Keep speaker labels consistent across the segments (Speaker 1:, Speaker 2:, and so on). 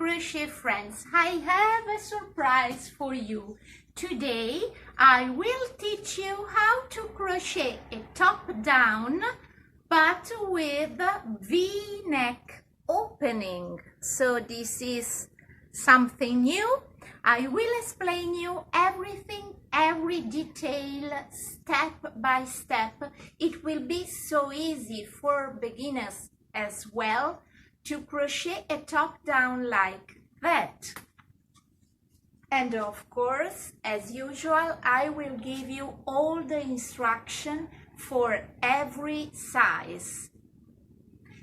Speaker 1: crochet friends, I have a surprise for you. Today I will teach you how to crochet a top down but with V-neck opening. So this is something new. I will explain you everything, every detail, step by step. It will be so easy for beginners as well to crochet a top down like that. And of course, as usual, I will give you all the instruction for every size.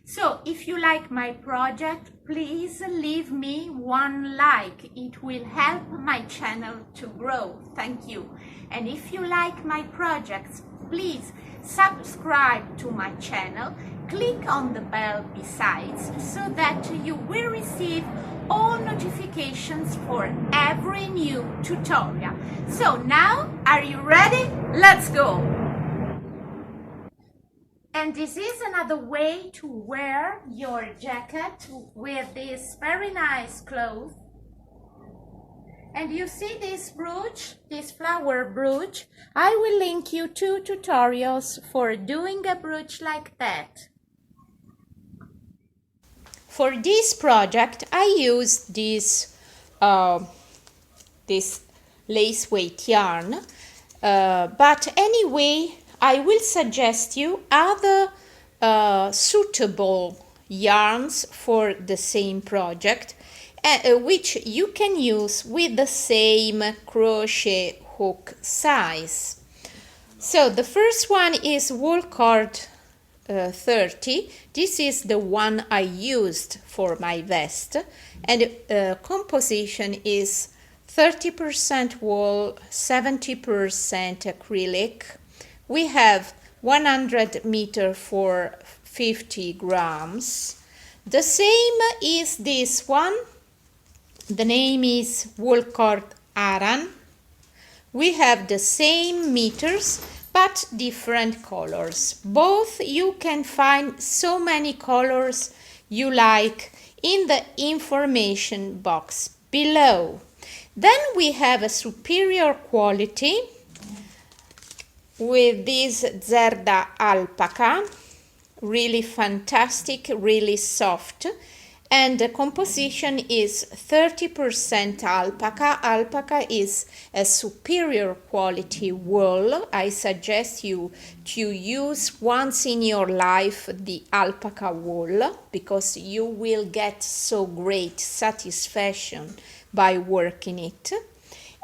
Speaker 1: So if you like my project, please leave me one like. It will help my channel to grow. Thank you. And if you like my projects, please subscribe to my channel. Click on the bell besides so that you will receive all notifications for every new tutorial. So now, are you ready? Let's go! And this is another way to wear your jacket with this very nice cloth. And you see this brooch, this flower brooch, I will link you 2 tutorials for doing a brooch like that. For this project, I used this lace weight yarn, but anyway, I will suggest you other suitable yarns for the same project, which you can use with the same crochet hook size. So the first one is wool cord 30. This is the one I used for my vest, and composition is 30% wool, 70% acrylic. We have 100 meter for 50 grams. The same is this one. The name is wool cord Aran. We have the same meters but different colors. Both you can find so many colors you like in the information box below. Then we have a superior quality with this Zerda alpaca, really fantastic, really soft, and the composition is 30% alpaca. Alpaca is a superior quality wool. I suggest you to use once in your life the alpaca wool, because you will get so great satisfaction by working it.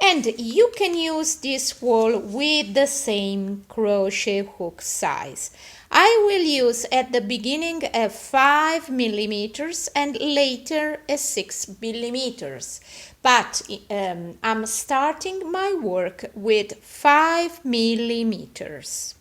Speaker 1: And you can use this wool with the same crochet hook size. I will use at the beginning a 5 millimeters and later a 6 millimeters. But I'm starting my work with 5 millimeters.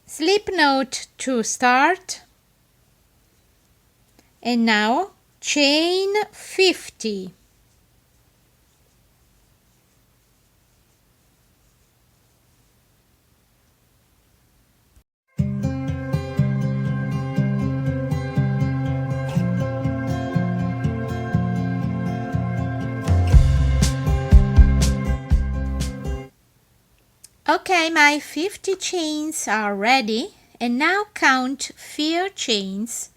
Speaker 1: Slip knot to start, and now chain 50. Okay, my 50 chains are ready, and now count 4 chains.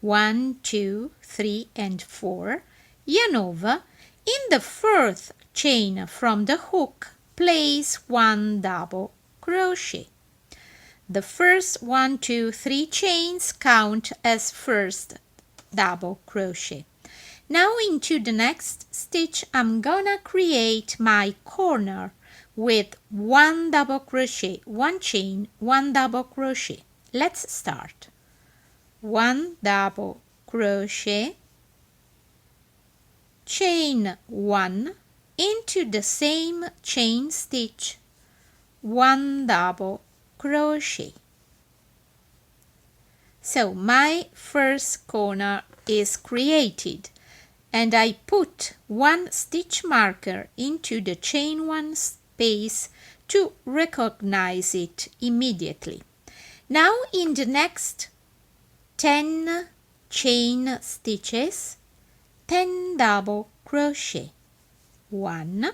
Speaker 1: 1, 2, 3, and 4. Yarn over. In the fourth chain from the hook, place 1 double crochet. The first 1, 2, 3 chains count as first double crochet. Now into the next stitch I'm gonna create my corner with 1 double crochet, 1 chain, 1 double crochet. Let's start. 1 double crochet, chain 1, into the same chain stitch, 1 double crochet. So my first corner is created, and I put 1 stitch marker into the chain 1 space to recognize it immediately. Now in the next 10 chain stitches, 10 double crochet. 1,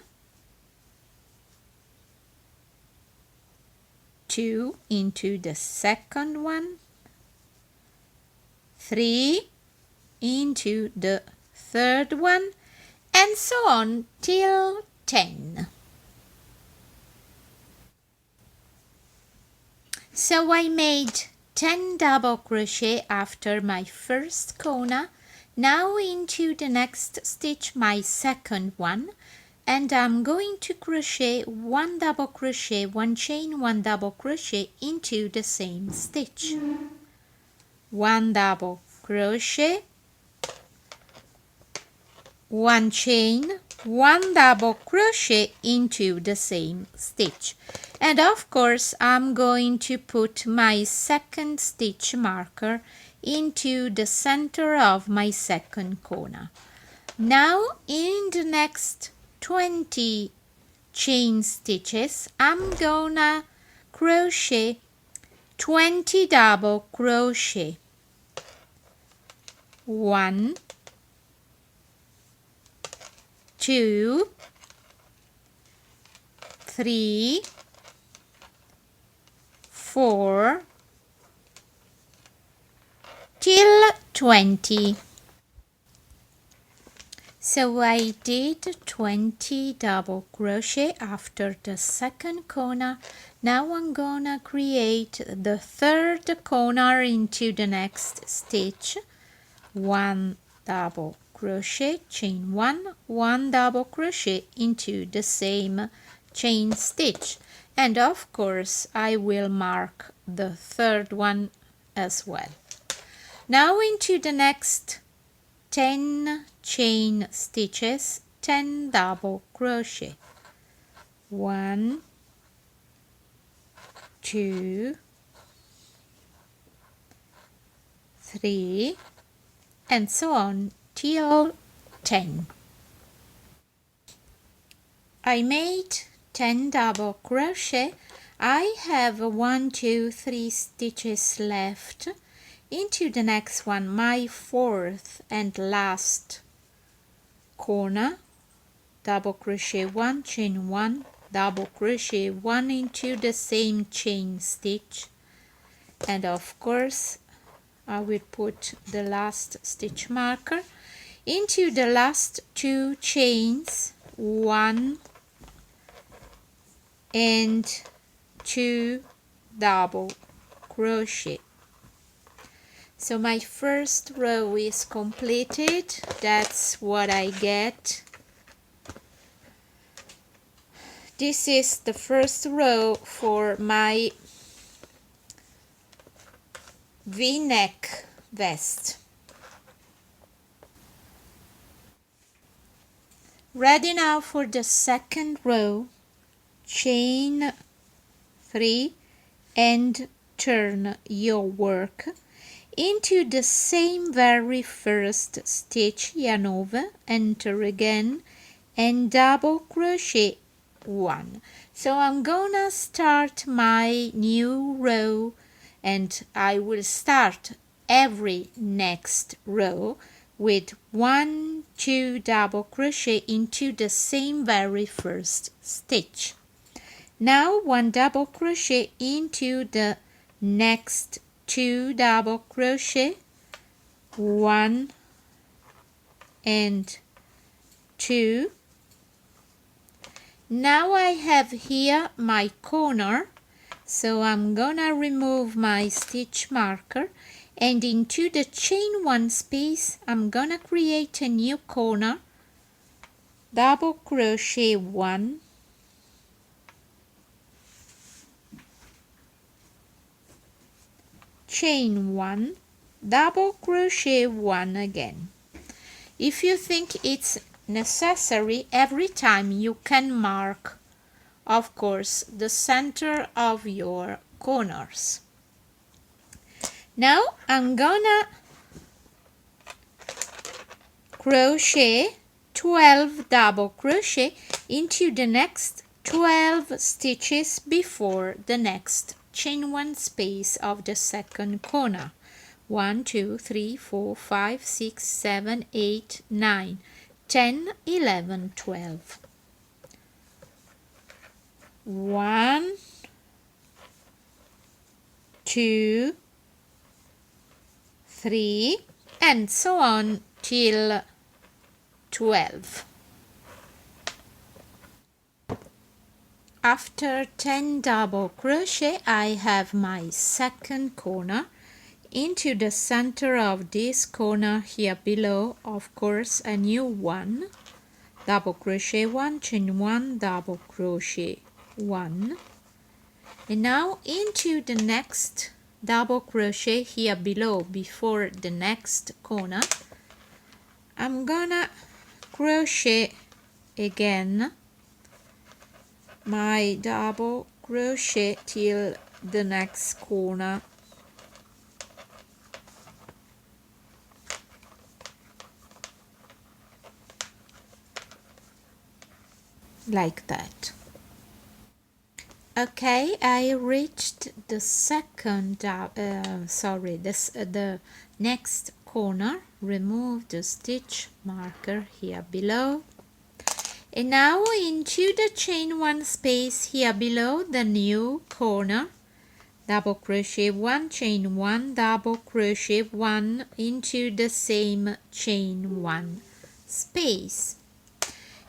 Speaker 1: 2 into the second one, 3 into the third one, and so on till 10. So I made 10 double crochet after my first corner. Now into the next stitch, my second one, and I'm going to crochet 1 double crochet, 1 chain, 1 double crochet into the same stitch. 1 double crochet, 1 chain, 1 double crochet into the same stitch. And of course I'm going to put my second stitch marker into the center of my second corner. Now in the next 20 chain stitches I'm gonna crochet 20 double crochet. 1, 2, 3, 4 till 20. So I did 20 double crochet after the second corner. Now I'm gonna create the third corner into the next stitch. 1 double crochet, chain 1, 1 double crochet into the same chain stitch, and of course I will mark the third one as well. Now into the next 10 chain stitches, 10 double crochet. 1, 2, 3, and so on till 10. I made 10 double crochet. I have 1, 2, 3 stitches left. Into the next one, my fourth and last corner, double crochet 1, chain 1, double crochet 1 into the same chain stitch, and of course I will put the last stitch marker into the last 2 chains, 1 and 2 double crochet. So my first row is completed. That's what I get. This is the first row for my V-neck vest. Ready now for the second row. Chain 3 and turn your work into the same very first stitch, yarn over, enter again, and double crochet 1. So I'm gonna start my new row, and I will start every next row with 1, 2 double crochet into the same very first stitch. Now 1 double crochet into the next 2 double crochet, 1 and 2. Now I have here my corner, so I'm gonna remove my stitch marker, and into the chain 1 space I'm gonna create a new corner, double crochet 1, chain 1, double crochet 1 again. If you think it's necessary, every time you can mark, of course, the center of your corners. Now I'm gonna crochet 12 double crochet into the next 12 stitches before the next chain 1 space of the second corner. 1, 2, 3, 4, 5, 6, 7, 8, 9, 10, 11, 12. 1, 2, 3, and so on till 12. After 10 double crochet, I have my second corner. Into the center of this corner here below, of course, a new one, double crochet 1, chain 1, double crochet 1, and now into the next double crochet here below before the next corner I'm gonna crochet again my double crochet till the next corner. Like that. Okay, I reached the second the next corner. Remove the stitch marker here below, and now into the chain 1 space here below the new corner, double crochet 1, chain 1, double crochet 1 into the same chain 1 space.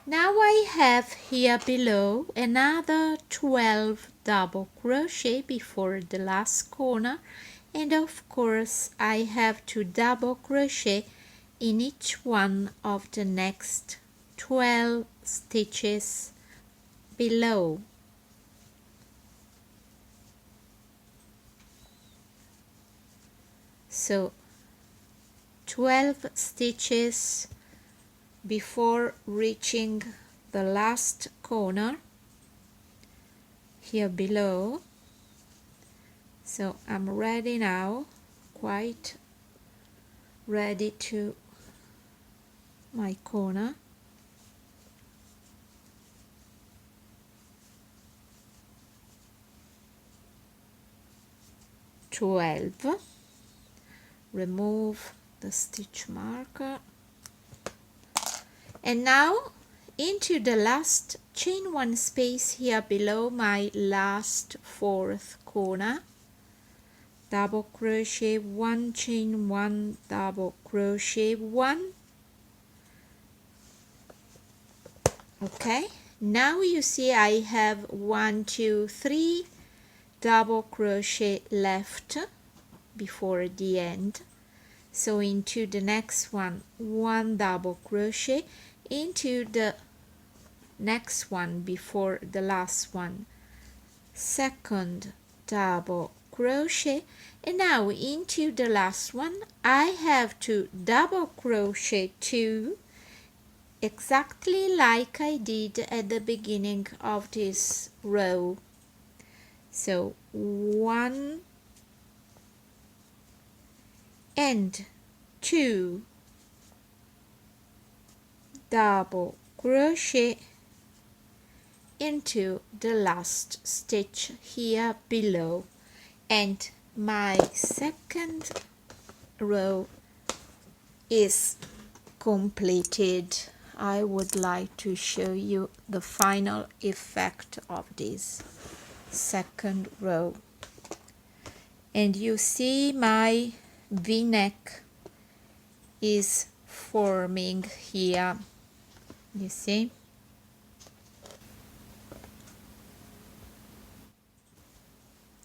Speaker 1: Now I have here below another 12 double crochet before the last corner, and of course I have to double crochet in each one of the next 12 stitches below. So 12 stitches before reaching the last corner here below. So I'm ready now, quite ready to my corner. Remove the stitch marker, and now into the last chain 1 space here below my last 4th corner, double crochet 1, chain 1, double crochet 1. Okay, now you see I have 1, 2, 3 double crochet left before the end. So into the next one, 1 double crochet, into the next one before the last one, second double crochet, and now into the last one I have to double crochet 2, exactly like I did at the beginning of this row. So 1 and 2 double crochet into the last stitch here below, and my second row is completed, I would like to show you the final effect of this second row. And you see my V-neck is forming here. You see?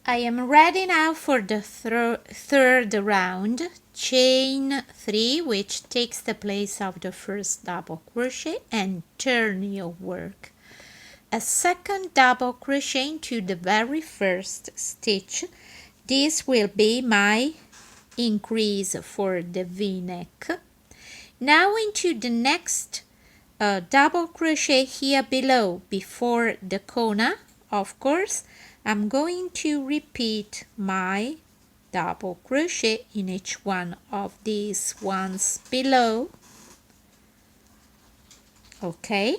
Speaker 1: I am ready now for the third round. Chain 3, which takes the place of the first double crochet, and turn your work. A second double crochet into the very first stitch. This will be my increase for the V-neck. Now into the next double crochet here below, before the corner, of course, I'm going to repeat my double crochet in each one of these ones below. Okay.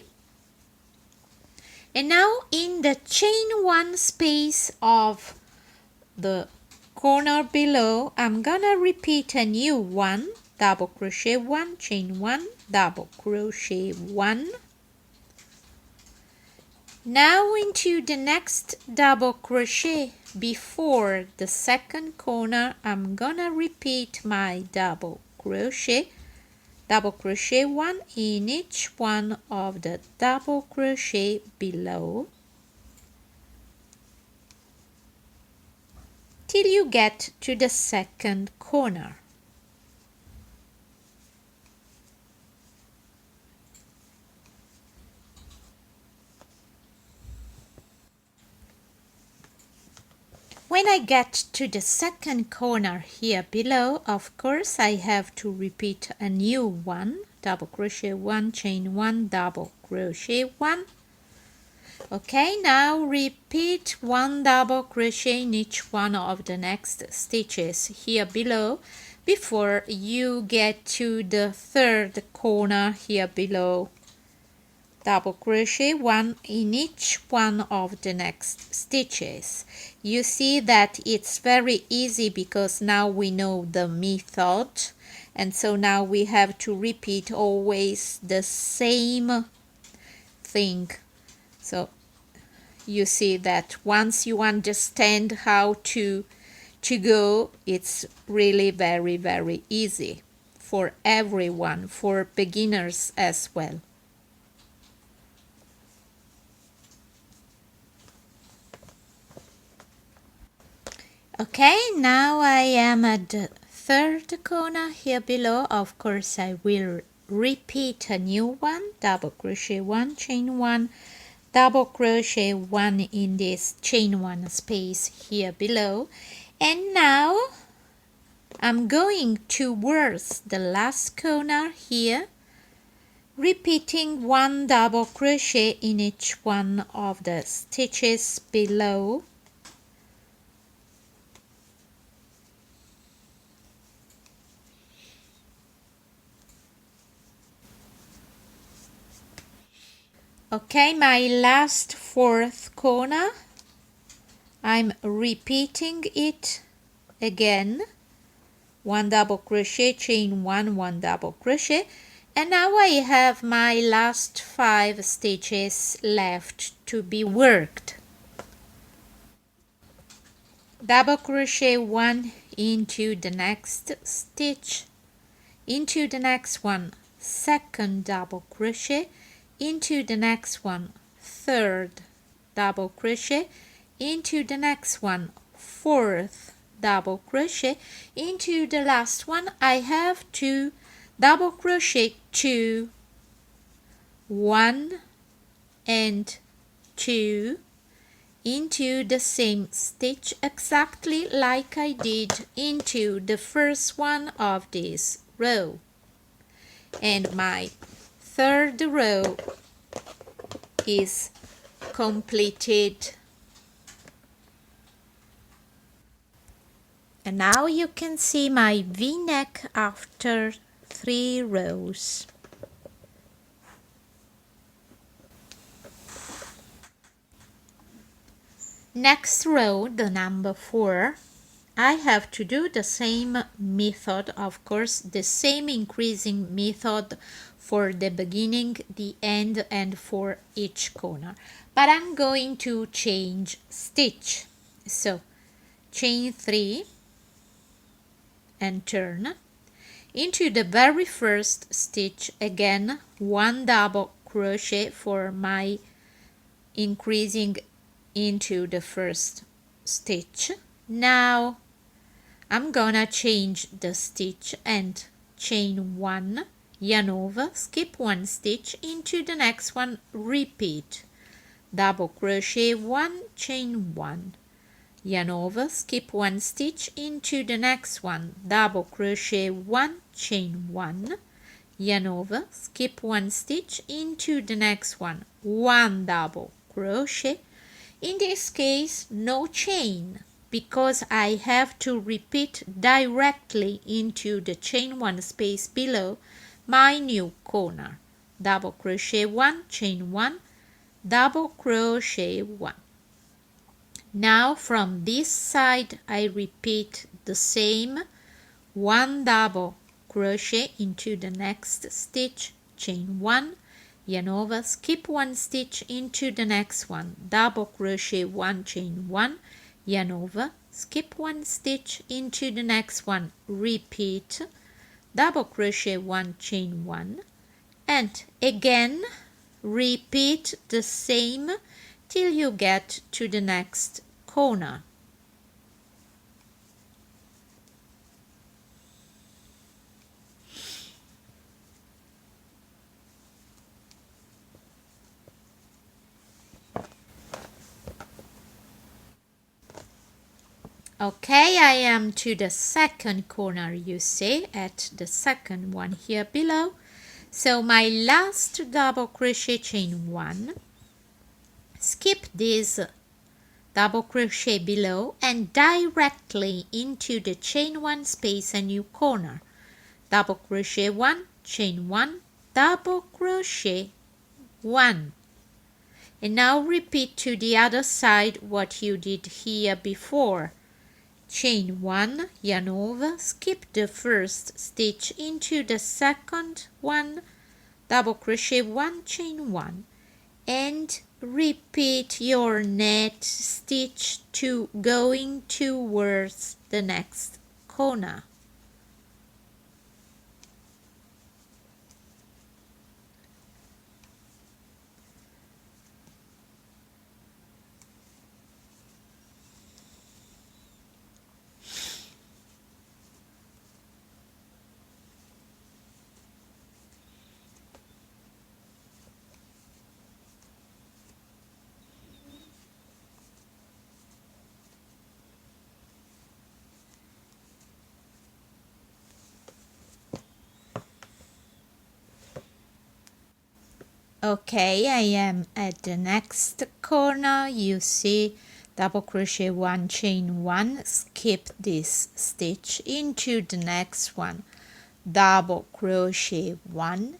Speaker 1: And now in the chain 1 space of the corner below, I'm gonna repeat a new one, double crochet 1, chain 1, double crochet 1. Now into the next double crochet before the second corner, I'm gonna repeat my double crochet 1 in each one of the double crochet below till you get to the second corner. When I get to the second corner here below, of course, I have to repeat a new one, double crochet 1, chain 1, double crochet 1. Okay, now repeat 1 double crochet in each one of the next stitches here below before you get to the third corner here below. Double crochet 1 in each one of the next stitches. You see that it's very easy because now we know the method, and so now we have to repeat always the same thing. So you see that once you understand how to go, it's really very easy for everyone, for beginners as well. Okay, now I am at the third corner here below. Of course, I will repeat a new one, double crochet 1, chain 1, double crochet 1 in this chain 1 space here below. And now I'm going towards the last corner here, repeating 1 double crochet in each one of the stitches below. Okay, my last fourth corner, I'm repeating it again, 1 double crochet, chain 1, 1 double crochet, and now I have my last 5 stitches left to be worked. Double crochet 1 into the next stitch, into the next one, second double crochet, into the next one, third double crochet, into the next one, fourth double crochet, into the last one I have 2 double crochet 2, 1 and 2 into the same stitch exactly like I did into the first one of this row, and my third row is completed. And now you can see my V-neck after 3 rows. Next row, the number 4, I have to do the same method, of course, the same increasing method for the beginning, the end, and for each corner. But I'm going to change stitch. So, chain 3 and turn. Into the very first stitch, again, 1 double crochet for my increasing into the first stitch. Now I'm gonna change the stitch and chain 1, yarn over, skip 1 stitch, into the next one, repeat, double crochet 1, chain 1, yarn over, skip 1 stitch, into the next one, double crochet 1, chain 1, yarn over, skip 1 stitch, into the next one, 1 double crochet. In this case, no chain, because I have to repeat directly into the chain 1 space below my new corner. Double crochet 1, chain 1, double crochet 1. Now from this side I repeat the same, 1 double crochet into the next stitch, chain 1, yarn over, skip 1 stitch, into the next one, double crochet 1, chain 1, yarn over, skip 1 stitch, into the next one, repeat, double crochet 1, chain 1, and again repeat the same till you get to the next corner. Okay, I am to the second corner, you see, at the second one here below. So my last double crochet, chain 1, skip this double crochet below and directly into the chain 1 space, a new corner, double crochet 1, chain 1, double crochet 1. And now repeat to the other side what you did here before. Chain 1, yarn over, skip the first stitch, into the second one, double crochet 1, chain 1, and repeat your net stitch to going towards the next corner. Okay, I am at the next corner. You see, double crochet 1, chain 1, skip this stitch, into the next one, double crochet 1.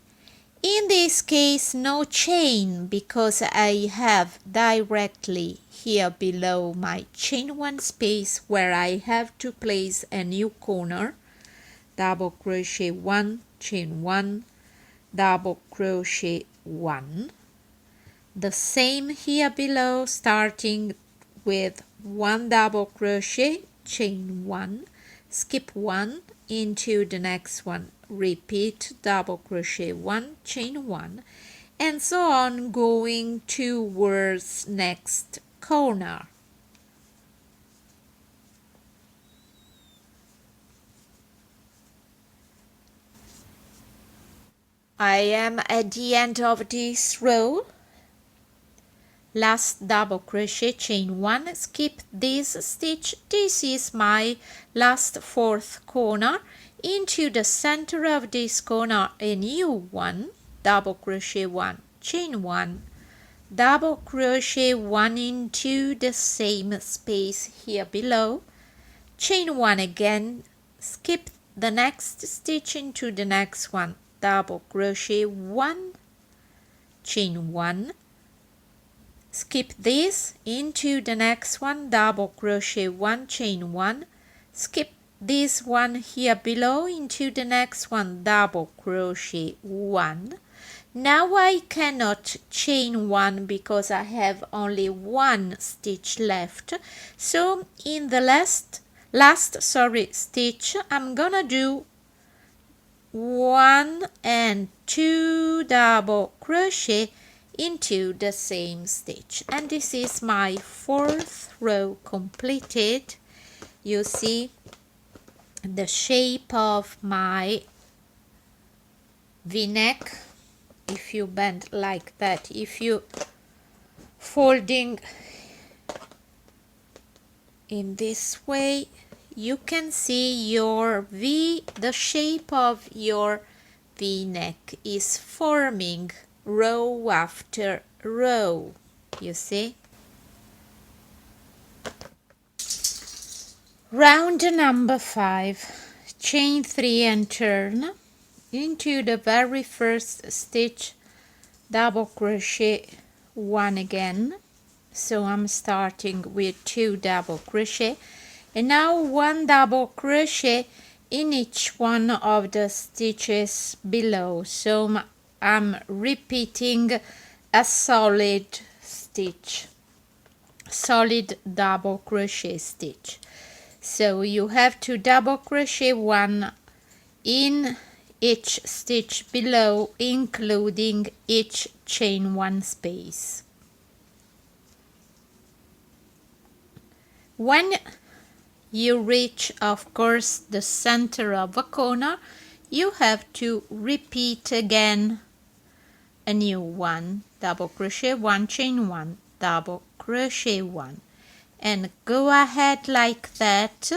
Speaker 1: In this case, no chain, because I have directly here below my chain 1 space where I have to place a new corner, double crochet 1, chain 1, double crochet 1. The same here below, starting with 1 double crochet, chain 1, skip 1, into the next one, repeat, double crochet 1, chain 1, and so on, going towards next corner. I am at the end of this row. Last double crochet, chain 1, skip this stitch. This is my last 4th corner. Into the center of this corner, a new one, double crochet 1, chain 1, double crochet 1 into the same space here below, chain 1 again, skip the next stitch, into the next one, double crochet 1, chain 1, skip this, into the next one, double crochet 1, chain 1, skip this one here below into the next one, double crochet 1. Now I cannot chain 1 because I have only 1 stitch left, so in the last stitch I'm gonna do 1 and 2 double crochet into the same stitch, and this is my 4th row completed. You see the shape of my v-neck. If you bend like that, if you folding in this way, you can see your the shape of your v-neck is forming row after row, you see. Round number 5, chain 3 and turn into the very first stitch, double crochet 1 again. So I'm starting with 2 double crochet, and now 1 double crochet in each one of the stitches below. So I'm repeating a solid stitch, solid double crochet stitch. So you have to double crochet 1 in each stitch below, including each chain 1 space. When you reach, of course, the center of a corner, you have to repeat again a new one, double crochet 1, chain 1, double crochet 1, and go ahead like that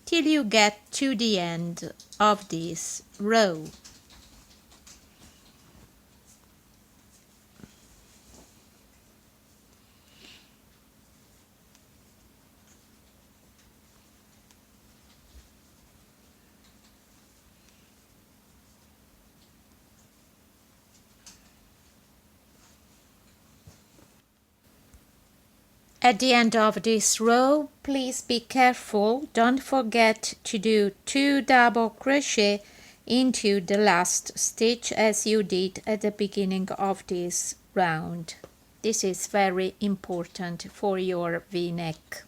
Speaker 1: till you get to the end of this row. At the end of this row, please be careful, don't forget to do 2 double crochet into the last stitch as you did at the beginning of this round. This is very important for your v-neck.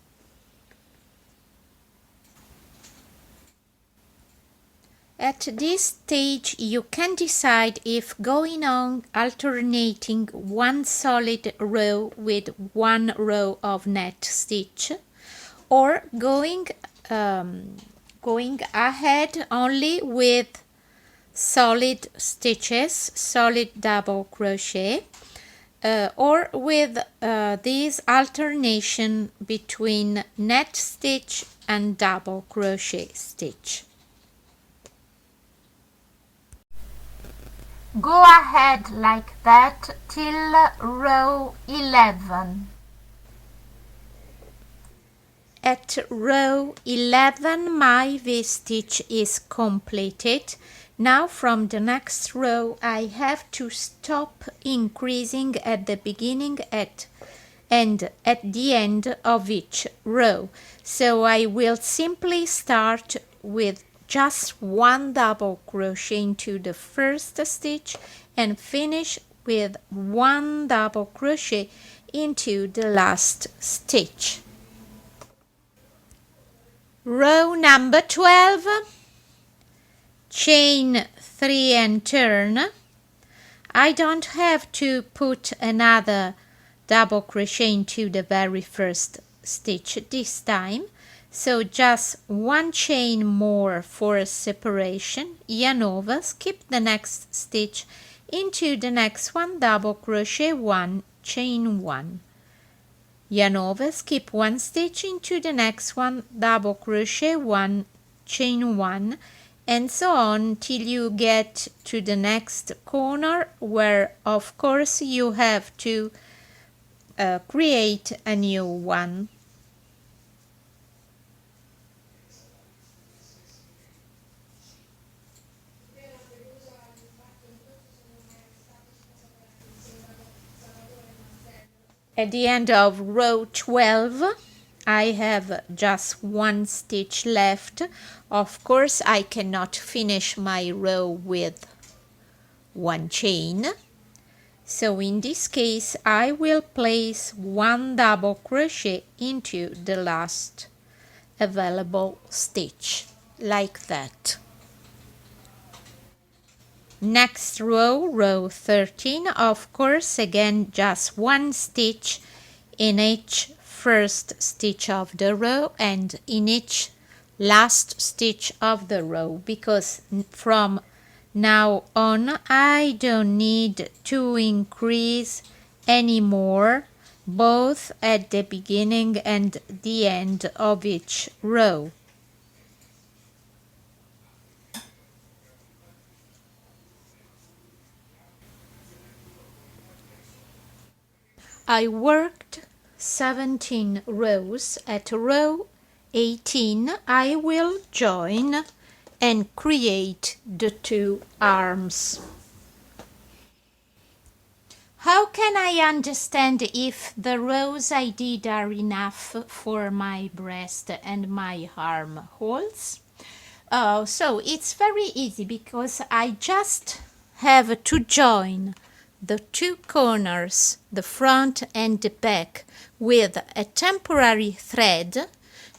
Speaker 1: At this stage, you can decide if going on alternating 1 solid row with 1 row of net stitch, or going ahead only with solid stitches, solid double crochet, or with this alternation between net stitch and double crochet stitch. Go ahead like that till row 11. At row 11 my V-stitch is completed. Now from the next row I have to stop increasing at the beginning and at the end of each row. So I will simply start with just 1 double crochet into the first stitch and finish with 1 double crochet into the last stitch. Row number 12, chain 3 and turn. I don't have to put another double crochet into the very first stitch this time, so just 1 chain more for separation, yarn over, skip the next stitch into the next one, double crochet 1, chain 1, yarn over, skip 1 stitch into the next one, double crochet 1, chain 1, and so on till you get to the next corner, where of course you have to create a new one. At the end of row 12, I have just one stitch left. Of course, I cannot finish my row with one chain. So in this case, I will place one double crochet into the last available stitch, like that. Next row, row 13, of course, again just one stitch in each first stitch of the row and in each last stitch of the row, because from now on I don't need to increase anymore, both at the beginning and the end of each row. I worked 17 rows. At row 18 I will join and create the 2 arms. How can I understand if the rows I did are enough for my breast and my armholes? So it's very easy, because I just have to join the 2 corners, the front and the back, with a temporary thread,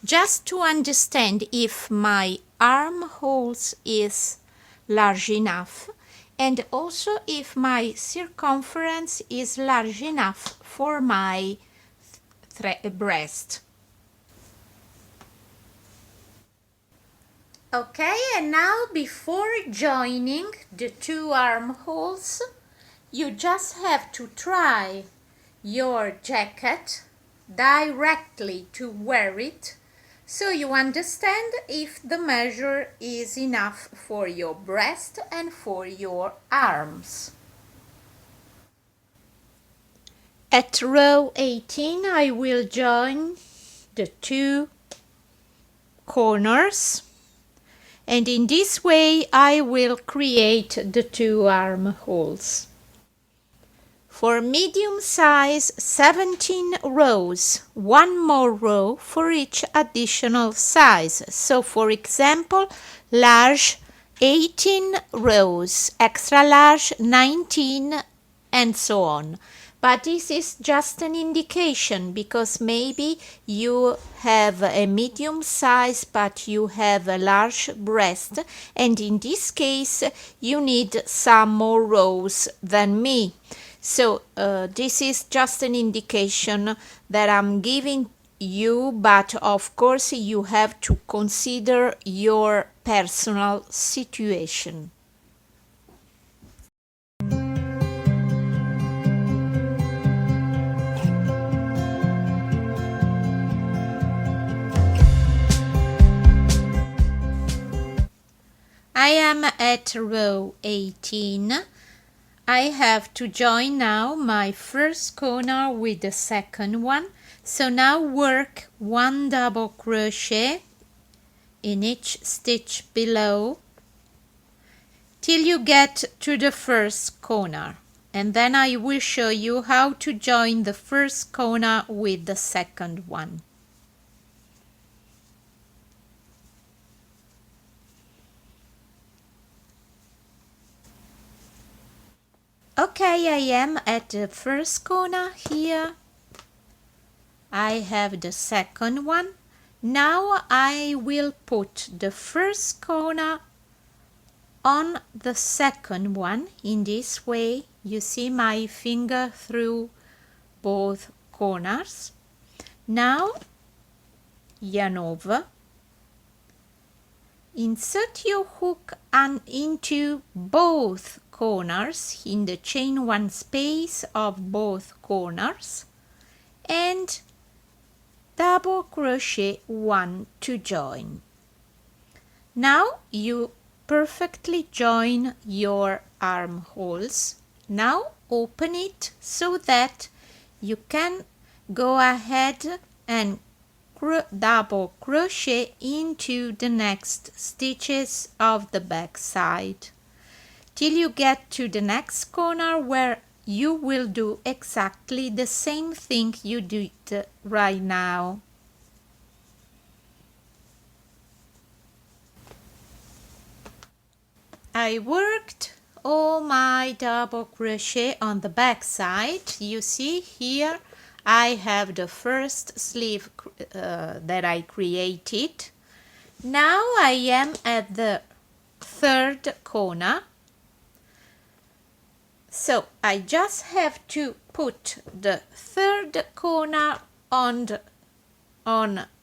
Speaker 1: just to understand if my armholes is large enough, and also if my circumference is large enough for my breast. Okay, and now before joining the 2 armholes, you just have to try your jacket directly to wear it, so you understand if the measure is enough for your breast and for your arms. At row 18 I will join the 2 corners, and in this way I will create the 2 armholes. For medium size, 17 rows, one more row for each additional size. So for example, large 18 rows, extra large 19, and so on. But this is just an indication, because maybe you have a medium size but you have a large breast, and in this case you need some more rows than me. So this is just an indication that I'm giving you, but of course you have to consider your personal situation. I am at row 18. I have to join now my first corner with the second one. So now work one double crochet in each stitch below till you get to the first corner, and then I will show you how to join the first corner with the second one. Okay, I am at the first corner here. I have the second one. Now I will put the first corner on the second one in this way. You see my finger through both corners. Now yarn over. Insert your hook and into both corners in the chain one space of both corners, and double crochet one to join. Now you perfectly join your armholes. Now open it so that you can go ahead and double crochet into the next stitches of the back side till you get to the next corner, where you will do exactly the same thing you did right now. I worked all my double crochet on the back side. You see here I have the first sleeve that I created. Now I am at the third corner. So I just have to put the third corner on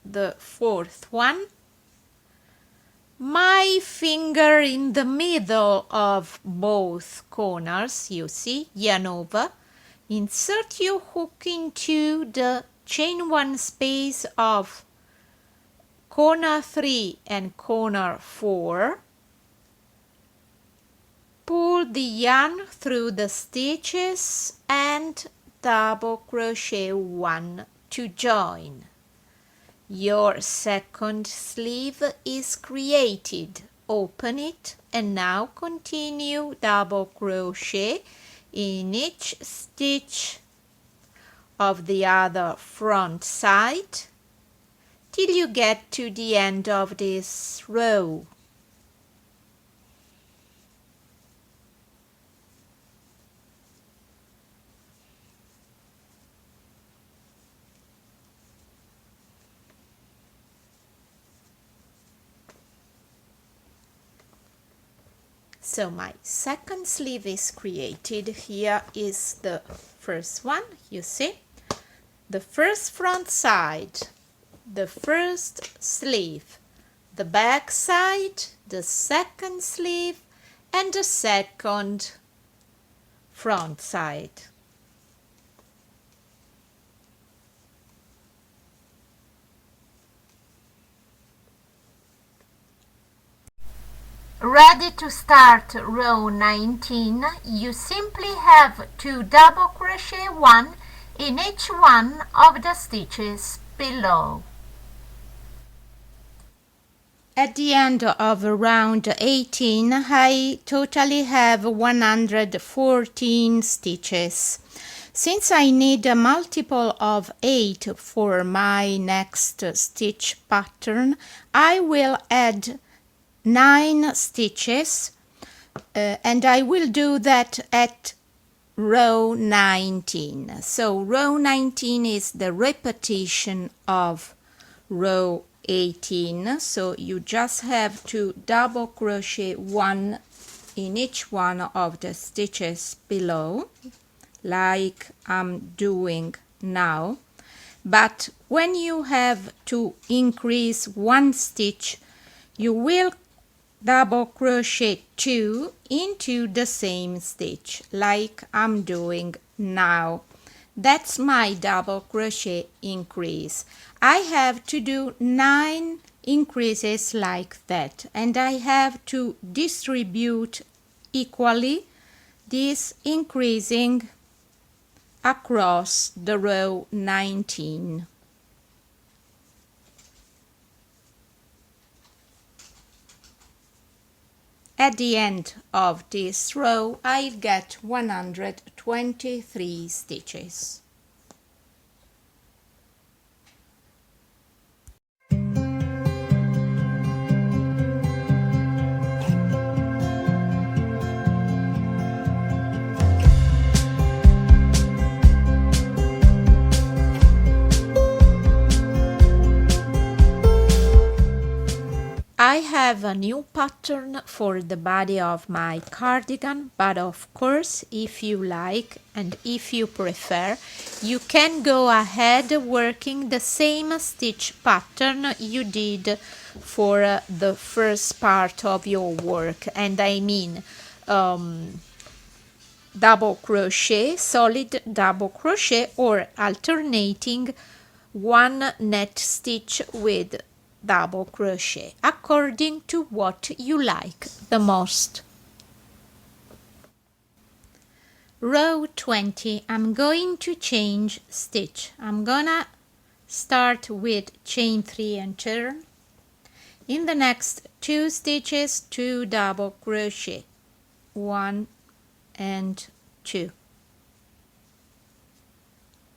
Speaker 1: the fourth one. My finger in the middle of both corners, you see, yarn over. Insert your hook into the chain 1 space of corner 3 and corner 4. Pull the yarn through the stitches and double crochet 1 to join. Your second sleeve is created. Open it and now continue double crochet in each stitch of the other front side till you get to the end of this row. So my second sleeve is created. Here is the first one, you see. The first front side, the first sleeve, the back side, the second sleeve, and the second front side. Ready to start row 19, you simply have to double crochet 1 in each one of the stitches below. At the end of round 18, I totally have 114 stitches. Since I need a multiple of 8 for my next stitch pattern, I will add 9 stitches and I will do that at row 19. So row 19 is the repetition of row 18, so you just have to double crochet 1 in each one of the stitches below, like I'm doing now. But when you have to increase 1 stitch, you will double crochet 2 into the same stitch, like I'm doing now. That's my double crochet increase. I have to do 9 increases like that, and I have to distribute equally this increasing across the row 19. At the end of this row, I get 123 stitches. I have a new pattern for the body of my cardigan, but of course, if you like and if you prefer, you can go ahead working the same stitch pattern you did for the first part of your work, and I mean double crochet, solid double crochet, or alternating 1 net stitch with double crochet according to what you like the most. Row 20, I'm going to change stitch. I'm gonna start with chain 3 and turn. In the next 2 stitches, 2 double crochet, 1 and 2.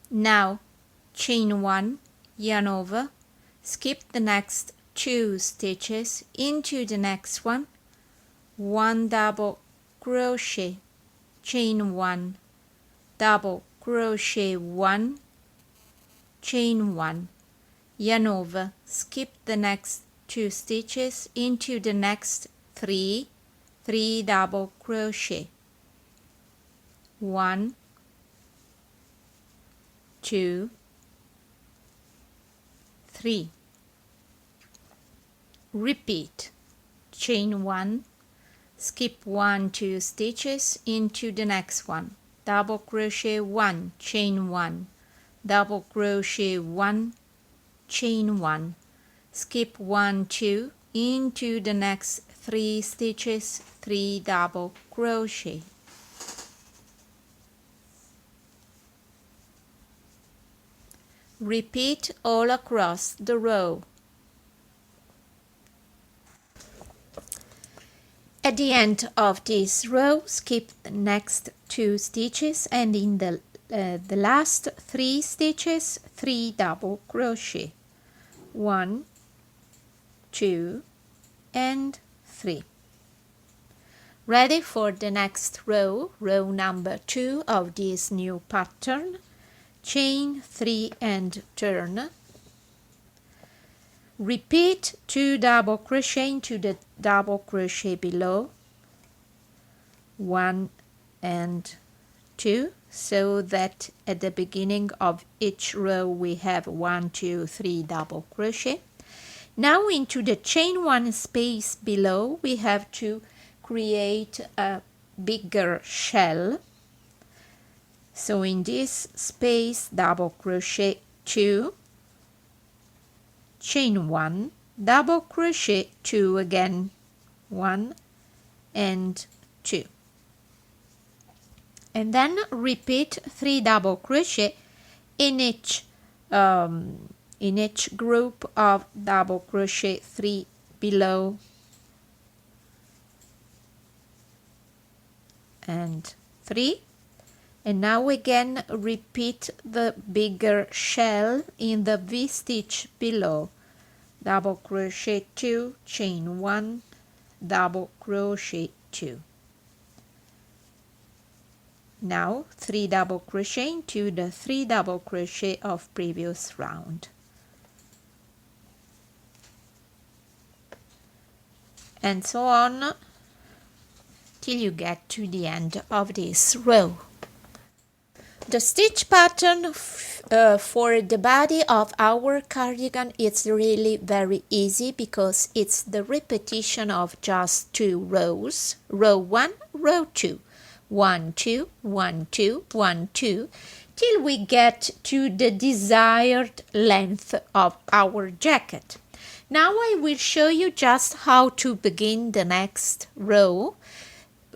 Speaker 1: Now chain 1, yarn over, skip the next 2 stitches into the next one, 1 double crochet, chain 1, double crochet 1, chain 1, yarn over, skip the next 2 stitches into the next 3 double crochet, 1, 2, 3. Repeat, chain 1, skip 1 2 stitches into the next one, double crochet 1, chain 1, double crochet 1, chain 1, skip 1 2 into the next 3 stitches, 3 double crochet. Repeat all across the row. At the end of this row, skip the next 2 stitches and in the last 3 stitches, 3 double crochet. 1, 2, and 3. Ready for the next row, row number 2 of this new pattern. Chain 3 and turn. Repeat 2 double crochet into the double crochet below, 1 and 2, so that at the beginning of each row we have 1 2 3 double crochet. Now into the chain 1 space below we have to create a bigger shell. So in this space, double crochet 2, chain 1, double crochet 2 again, 1 and 2. And then repeat 3 double crochet in each group of double crochet 3 below and 3. And now again repeat the bigger shell in the V-stitch below. Double crochet 2, chain 1, double crochet 2. Now 3 double crochet into the 3 double crochet of previous round. And so on till you get to the end of this row. The stitch pattern for the body of our cardigan is really very easy because it's the repetition of just 2 rows. Row 1, row 2. 1, 2, 1, 2, 1, 2, till we get to the desired length of our jacket. Now I will show you just how to begin the next row,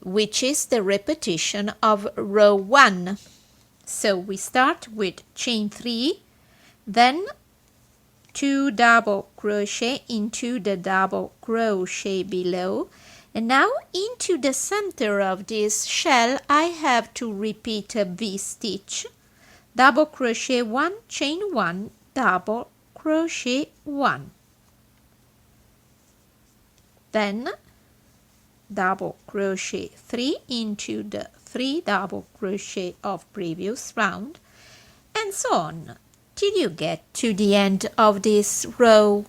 Speaker 1: which is the repetition of row 1. So we start with chain 3, then 2 double crochet into the double crochet below, and now into the center of this shell I have to repeat a V-stitch, double crochet 1, chain 1, double crochet 1. Then double crochet 3 into the 3 double crochet of previous round, and so on till you get to the end of this row.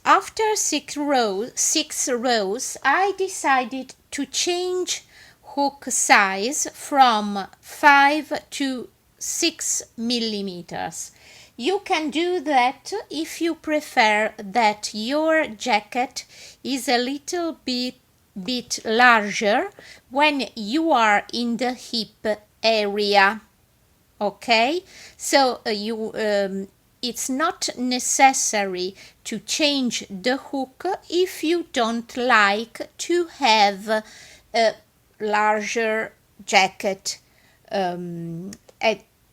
Speaker 1: After 6 rows, I decided to change hook size from 5 to 6 millimeters. You can do that if you prefer that your jacket is a little bit larger when you are in the hip area. Okay, so it's not necessary to change the hook if you don't like to have a larger jacket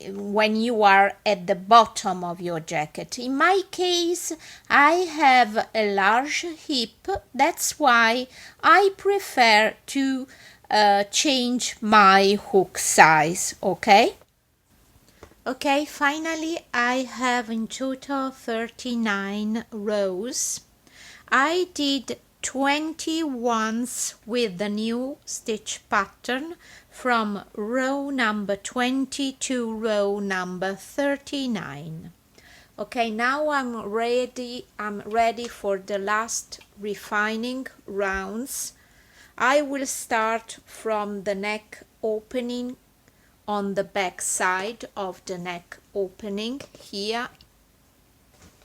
Speaker 1: when you are at the bottom of your jacket. In my case, I have a large hip, that's why I prefer to change my hook size, okay? Okay, finally I have in total 39 rows. I did 20 ones with the new stitch pattern from row number 20 to row number 39. Okay, now I'm ready for the last refining rounds. I will start from the neck opening on the back side of the neck opening here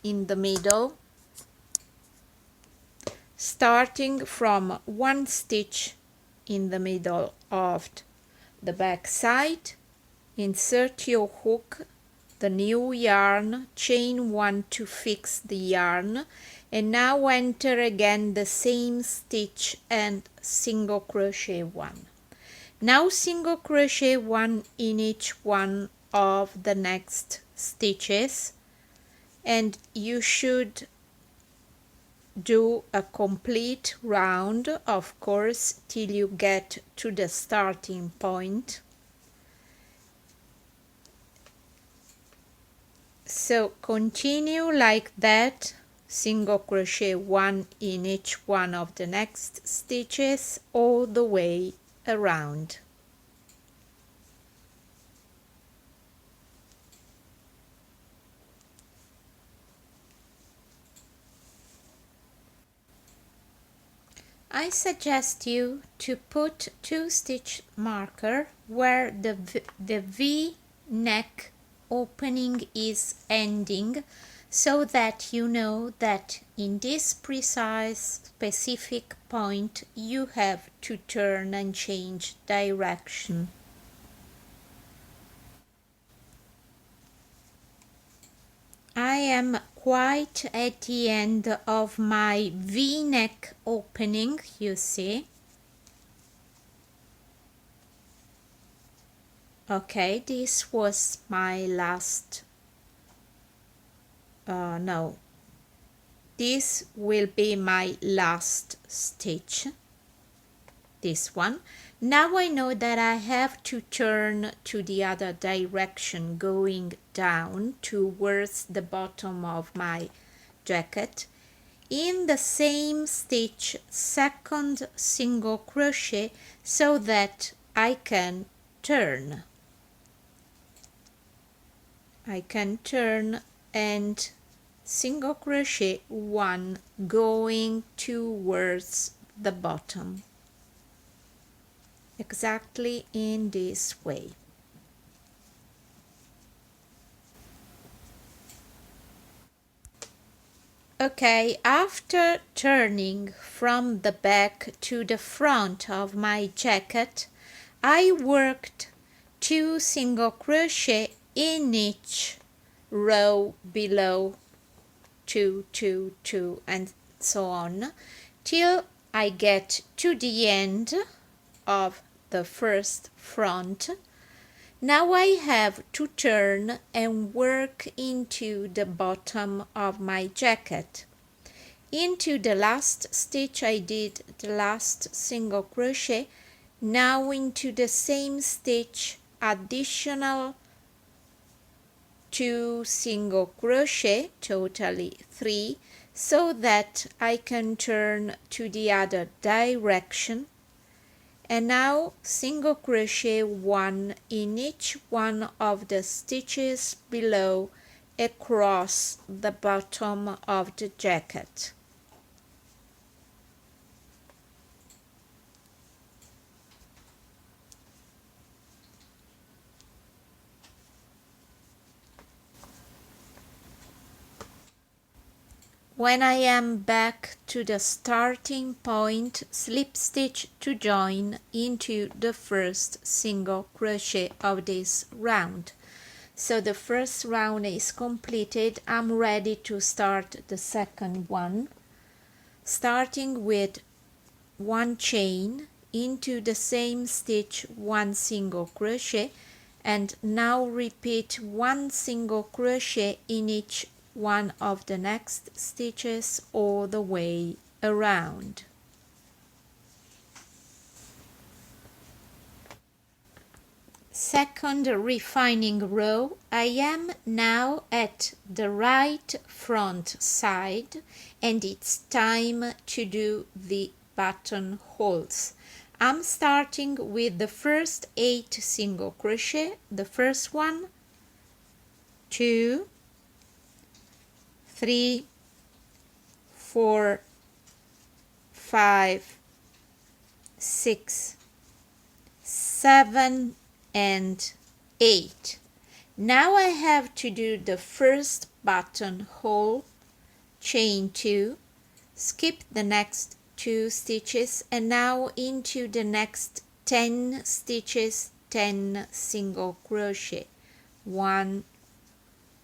Speaker 1: in the middle, starting from one stitch in the middle of the back side. Insert your hook, the new yarn, chain 1 to fix the yarn, and now enter again the same stitch and single crochet 1. Now single crochet 1 in each one of the next stitches, and you should do a complete round, of course, till you get to the starting point. So continue like that, single crochet 1 in each one of the next stitches all the way around. I suggest you to put 2 stitch marker where the V neck opening is ending, so that you know that in this precise specific point you have to turn and change direction. I am quite at the end of my V-neck opening, you see. Okay, this was my last, no, this will be my last stitch, this one. Now I know that I have to turn to the other direction, going down towards the bottom of my jacket. In the same stitch, second single crochet, so that I can turn. I can turn and single crochet 1 going towards the bottom, exactly in this way. Okay, after turning from the back to the front of my jacket, I worked 2 single crochet in each row below, 2, 2, 2, and so on, till I get to the end of the first front. Now I have to turn and work into the bottom of my jacket. Into the last stitch I did the last single crochet. Now into the same stitch, additional 2 single crochet, totally 3, so that I can turn to the other direction. And now single crochet 1 in each one of the stitches below across the bottom of the jacket. When I am back to the starting point, slip stitch to join into the first single crochet of this round. So the first round is completed. I'm ready to start the second one, starting with 1 chain into the same stitch, 1 single crochet, and now repeat 1 single crochet in each one of the next stitches all the way around. second refining row. I am now at the right front side and it's time to do the buttonholes. I'm starting with the first 8 single crochet, the first one, 2, 3, 4, 5, 6, 7 and 8. Now I have to do the first buttonhole, chain 2, skip the next 2 stitches and now into the next 10 stitches, 10 single crochet. 1,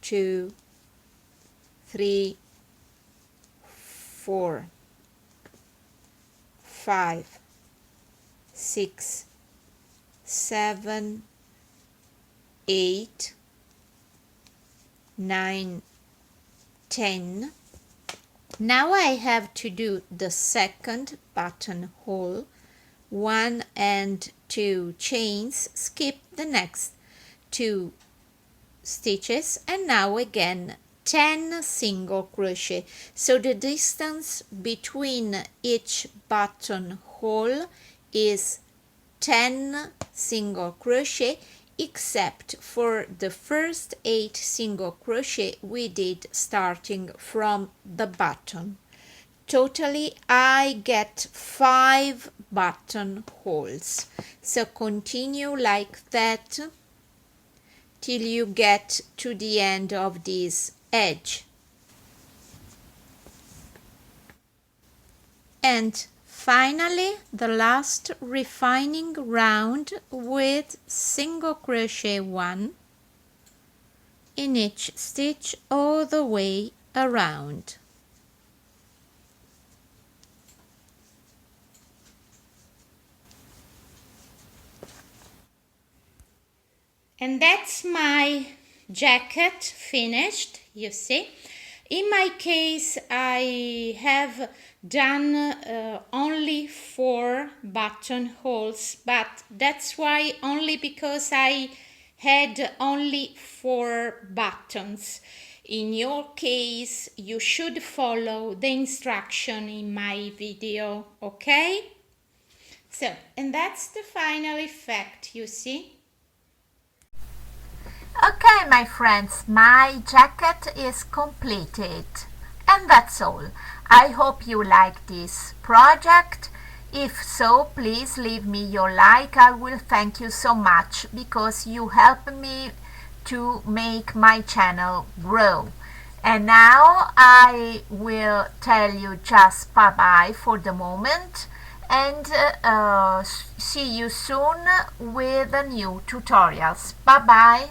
Speaker 1: 2, 3, 4, 5, 6, 7, 8, 9, 10. Now I have to do the second buttonhole, 1 and 2 chains, skip the next 2 stitches and now again 10 single crochet. So the distance between each buttonhole is 10 single crochet, except for the first 8 single crochet we did starting from the button. Totally I get 5 buttonholes. So continue like that till you get to the end of this edge. And finally, the last refining round with single crochet 1 in each stitch all the way around. And that's my jacket finished, you see. In my case, I have done only 4 buttonholes, but that's why only because I had only 4 buttons. In your case, you should follow the instruction in my video, okay? So, and that's the final effect, you see.
Speaker 2: Okay, my friends, my jacket is completed. And that's all. I hope you like this project. If so, please leave me your like. I will thank you so much because you help me to make my channel grow. And now I will tell you just bye-bye for the moment and see you soon with the new tutorials. Bye-bye.